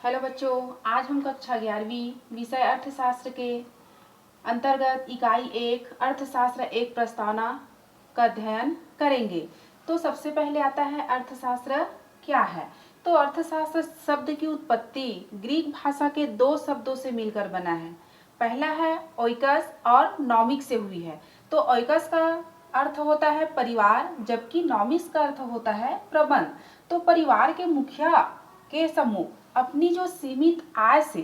Hello बच्चों, आज हम कक्षा 11वीं विषय अर्थशास्त्र के अंतर्गत इकाई 1 अर्थशास्त्र एक प्रस्तावना का अध्ययन करेंगे। तो सबसे पहले आता है अर्थशास्त्र क्या है। तो अर्थशास्त्र शब्द की उत्पत्ति ग्रीक भाषा के दो शब्दों से मिलकर बना है। पहला है ओइकस और नॉमिक से हुई है। तो ओइकस का अर्थ होता है परिवार, जबकि नॉमिक्स का अर्थ होता है प्रबंध। तो परिवार के मुखिया के समूह अपनी जो सीमित आय से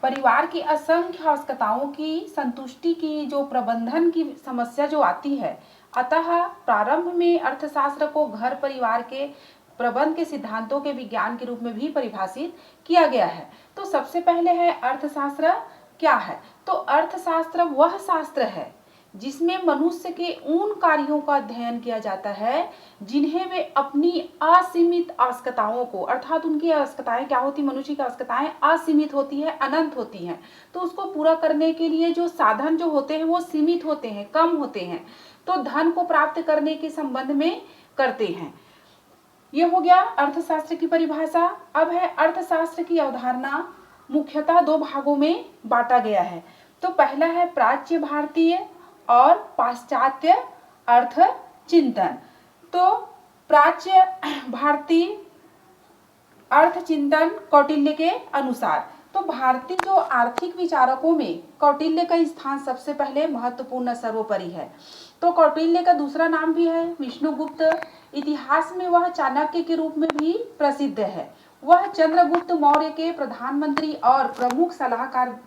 परिवार की असंख्य आवश्यकताओं की संतुष्टि की जो प्रबंधन की समस्या जो आती है, अतः प्रारंभ में अर्थशास्त्र को घर परिवार के प्रबंध के सिद्धांतों के विज्ञान के रूप में भी परिभाषित किया गया है। तो सबसे पहले है अर्थशास्त्र क्या है। तो अर्थशास्त्र वह शास्त्र है जिसमें मनुष्य के उन कार्यों का अध्ययन किया जाता है जिन्हें वे अपनी असीमित आवश्यकताओं को, अर्थात उनकी आवश्यकताएं क्या होती, मनुष्य की आवश्यकताएं असीमित होती है, अनंत होती हैं। तो उसको पूरा करने के लिए जो साधन जो होते हैं वो सीमित होते हैं, कम होते हैं। तो धन को प्राप्त करने के संबंध में करते हैं। यह हो गया अर्थशास्त्र की परिभाषा। अब है अर्थशास्त्र की अवधारणा मुख्यतः दो भागों में बांटा गया है। तो पहला है प्राच्य भारतीय और पाश्चात्य अर्थ चिंतन। तो प्राच्य भारतीय अर्थ चिंतन कौटिल्य के अनुसार, तो भारतीय जो आर्थिक विचारकों में कौटिल्य का स्थान सबसे पहले महत्वपूर्ण सर्वोपरि है। तो कौटिल्य का दूसरा नाम भी है विष्णुगुप्त। इतिहास में वह चाणक्य के रूप में भी प्रसिद्ध है। वह चंद्रगुप्त मौर्य के प्रधानमंत्री और प्रमुख सलाहकार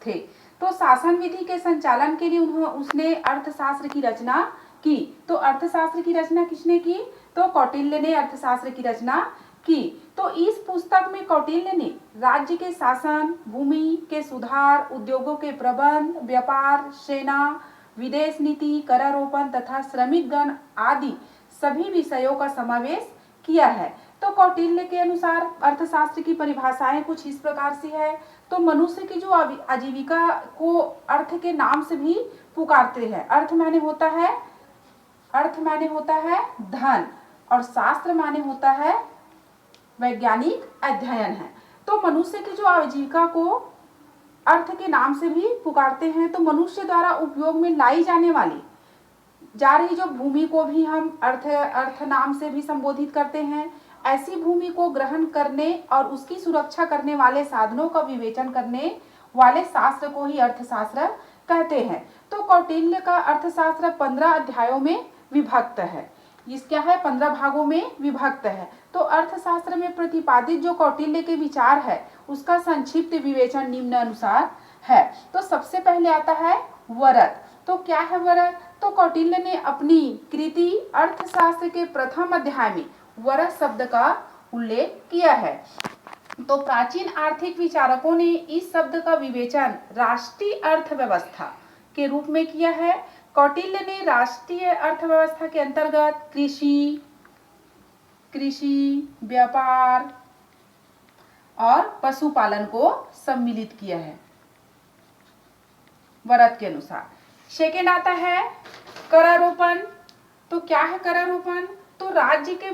थे। तो शासन विधि के संचालन के लिए उसने अर्थशास्त्र की रचना की। तो अर्थशास्त्र की रचना किसने की? तो कौटिल्य ने अर्थशास्त्र की रचना की। तो इस पुस्तक में कौटिल्य ने राज्य के शासन, भूमि के सुधार, उद्योगों के प्रबंध, व्यापार, सेना, विदेश नीति, करारोपण तथा श्रमिक गण आदि सभी विषयों का समावेश किया है। तो कौटिल्य के अनुसार अर्थशास्त्र की परिभाषाएं कुछ इस प्रकार से है। तो मनुष्य की जो आजीविका को अर्थ के नाम से भी पुकारते हैं। अर्थ माने होता है धन, और शास्त्र माने होता है वैज्ञानिक अध्ययन है। तो मनुष्य की जो आजीविका को अर्थ के नाम से भी पुकारते हैं। तो मनुष्य द्वारा उपयोग में लाई जा रही जो भूमि को भी हम अर्थ नाम से भी संबोधित करते हैं। ऐसी भूमि को ग्रहण करने और उसकी सुरक्षा करने वाले साधनों का विवेचन करने वाले शास्त्र को ही अर्थशास्त्र कहते हैं। तो कौटिल्य का अर्थशास्त्र 15 अध्यायों में विभक्त है। इस क्या है, 15 भागों में विभक्त है। तो अर्थशास्त्र में प्रतिपादित जो कौटिल्य के विचार है उसका संक्षिप्त विवेचन निम्न अनुसार है। तो सबसे पहले आता है वरद। तो क्या है वरद? तो कौटिल्य ने अपनी कृति अर्थशास्त्र के प्रथम अध्याय में वरद शब्द का उल्लेख किया है। तो प्राचीन आर्थिक विचारकों ने इस शब्द का विवेचन राष्ट्रीय अर्थव्यवस्था के रूप में किया है। कौटिल्य ने राष्ट्रीय अर्थव्यवस्था के अंतर्गत कृषि, व्यापार और पशुपालन को सम्मिलित किया है वरद के अनुसार। सेकेंड आता है करारोपण। तो क्या है करारोपण? तो राज्य के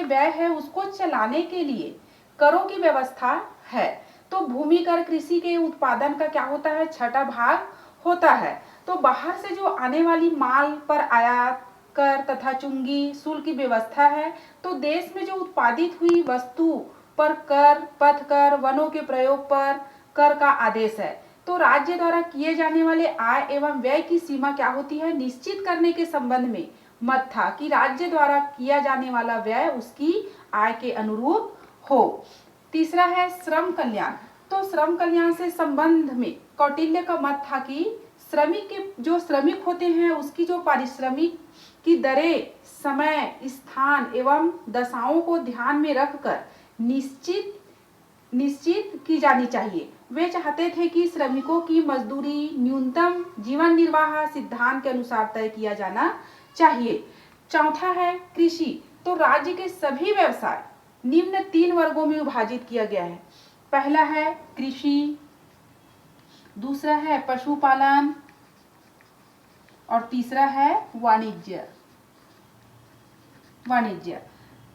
व्यय है उसको चलाने के लिए करों की व्यवस्था है। तो भूमि कर कृषि के उत्पादन का क्या होता है, छठा भाग होता है। तो बाहर से जो आने वाली माल पर आयात कर तथा चुंगी शुल्क की व्यवस्था है। तो देश में जो उत्पादित हुई वस्तु पर कर, पथ कर, वनों के प्रयोग पर कर का आदेश है। तो राज्य द्वारा किए जाने वाले आय एवं व्यय की सीमा क्या होती है, निश्चित करने के संबंध में मत था कि राज्य द्वारा किया जाने वाला व्यय उसकी आय के अनुरूप हो। तीसरा है श्रम कल्याण। तो श्रम कल्याण से संबंध में कौटिल्य का मत था कि श्रमिक होते हैं उसकी जो पारिश्रमिक की दरें समय, स्थान एवं दशाओं को ध्यान में रखकर निश्चित की जानी चाहिए। वे चाहते थे कि श्रमिकों की मजदूरी न्यूनतम जीवन निर्वाह सिद्धांत के अनुसार तय किया जाना चाहिए। चौथा है कृषि। तो राज्य के सभी व्यवसाय निम्न 3 वर्गों में विभाजित किया गया है। पहला है कृषि, दूसरा है पशुपालन और तीसरा है वाणिज्य।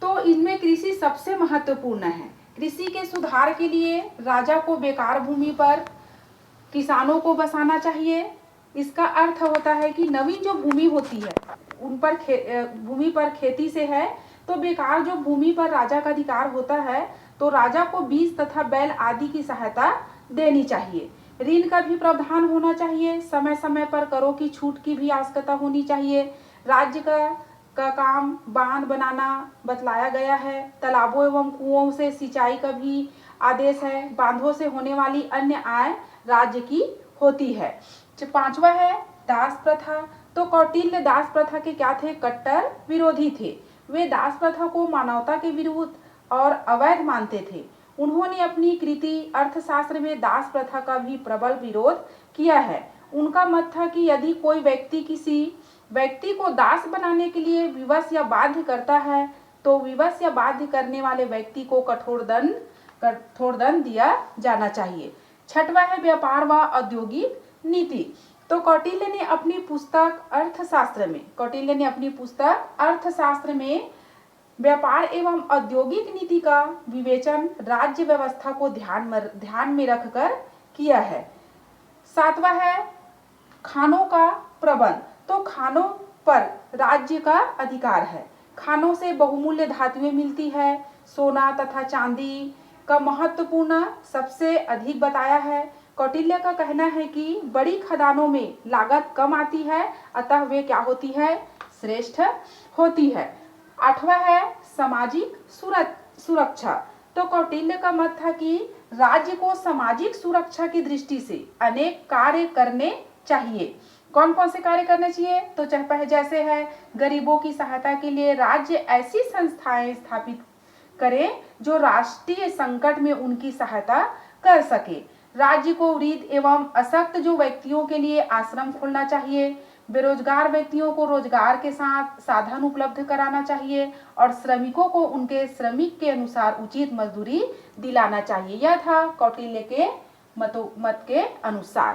तो इनमें कृषि सबसे महत्वपूर्ण है। कृषि के सुधार के लिए राजा को बेकार भूमि पर किसानों को बसाना चाहिए। इसका अर्थ होता है कि नवीन जो भूमि होती है उन पर भूमि पर खेती से है, तो बेकार जो भूमि पर राजा का अधिकार होता है तो राजा को बीज तथा बैल आदि की सहायता देनी चाहिए। ऋण का भी प्रावधान होना चाहिए। समय समय पर करों की छूट की भी आवश्यकता होनी चाहिए। राज्य का काम बांध बनाना बतलाया गया है। तालाबों एवं कुओं से सिंचाई का भी आदेश है। बांधों से होने वाली अन्य आय राज्य की होती है। जो पांचवा है दास प्रथा। तो कौटिल्य दास प्रथा के क्या थे? कट्टर विरोधी थे। वे दास प्रथा को मानवता के विरुद्ध और अवैध मानते थे। उन्होंने अपनी कृति अर्थशास्त्र में दास प्रथा का भी प्रबल विरोध किया है। उनका मत था कि यदि कोई व्यक्ति किसी व्यक्ति को दास बनाने के लिए विवश या बाध्य करता है तो विवश या बाध्य करने वाले व्यक्ति को कठोर दंड दिया जाना चाहिए। छठवा है व्यापार व औद्योगिक नीति। तो कौटिल्य ने अपनी पुस्तक अर्थशास्त्र में व्यापार एवं औद्योगिक नीति का विवेचन राज्य व्यवस्था को ध्यान में रखकर किया है। सातवां है खानों का प्रबंध। तो खानों पर राज्य का अधिकार है। खानों से बहुमूल्य धातुएं मिलती है। सोना तथा चांदी का महत्वपूर्ण सबसे अधिक बताया है। कौटिल्य का कहना है कि बड़ी खदानों में लागत कम आती है, अतः वे क्या होती है? श्रेष्ठ होती है। आठवां है सामाजिक सुरक्षा। तो कौटिल्य का मत था कि राज्य को सामाजिक सुरक्षा की दृष्टि से अनेक कार्य करने चाहिए। कौन कौन से कार्य करने चाहिए? तो जैसे है गरीबों की सहायता के लिए राज्य ऐसी संस्थाएं स्थापित करे जो राष्ट्रीय संकट में उनकी सहायता कर सके। राज्य को वृद्ध एवं अशक्त जो व्यक्तियों के लिए आश्रम खोलना चाहिए। बेरोजगार व्यक्तियों को रोजगार के साथ साधन उपलब्ध कराना चाहिए और श्रमिकों को उनके श्रमिक के अनुसार उचित मजदूरी दिलाना चाहिए। यह था कौटिल्य के मत के अनुसार।